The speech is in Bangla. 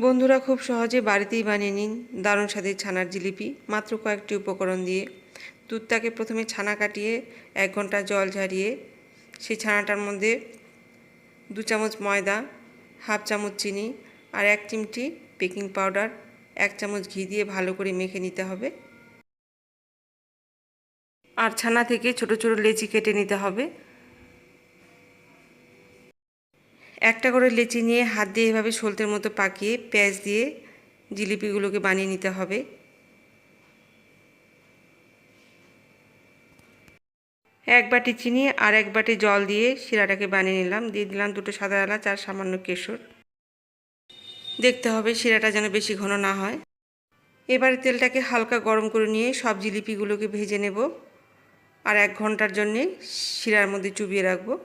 বন্ধুরা খুব সহজে বাড়িতেই বানিয়ে নিন দারুণ স্বাদের ছানার জিলিপি মাত্র কয়েকটি উপকরণ দিয়ে। দুধটাকে প্রথমে ছানা কাটিয়ে 1 ঘন্টা জল ঝরিয়ে সেই ছানাটার মধ্যে 2 চামচ ময়দা, হাফ চামচ চিনি আর 1 চিমটি বেকিং পাউডার, 1 চামচ ঘি দিয়ে ভালো করে মেখে নিতে হবে। আর ছানা থেকে ছোট ছোট লেচি কেটে নিতে হবে। একটা করে লেচি নিয়ে হাত দিয়ে এভাবে সলতের মতো পাকিয়ে পেঁয়াজ দিয়ে জিলিপিগুলোকে বানিয়ে নিতে হবে। এক বাটি চিনি আর 1 বাটি জল দিয়ে শিরাটাকে বানিয়ে নিলাম। দিয়ে দিলাম 2টো সাদা এলাচ আর সামান্য কেশর। দেখতে হবে শিরাটা যেন বেশি ঘন না হয়। এবারে তেলটাকে হালকা গরম করে নিয়ে সব জিলিপিগুলোকে ভেজে নেব আর 1 ঘন্টার জন্যে শিরার মধ্যে চুবিয়ে রাখবো।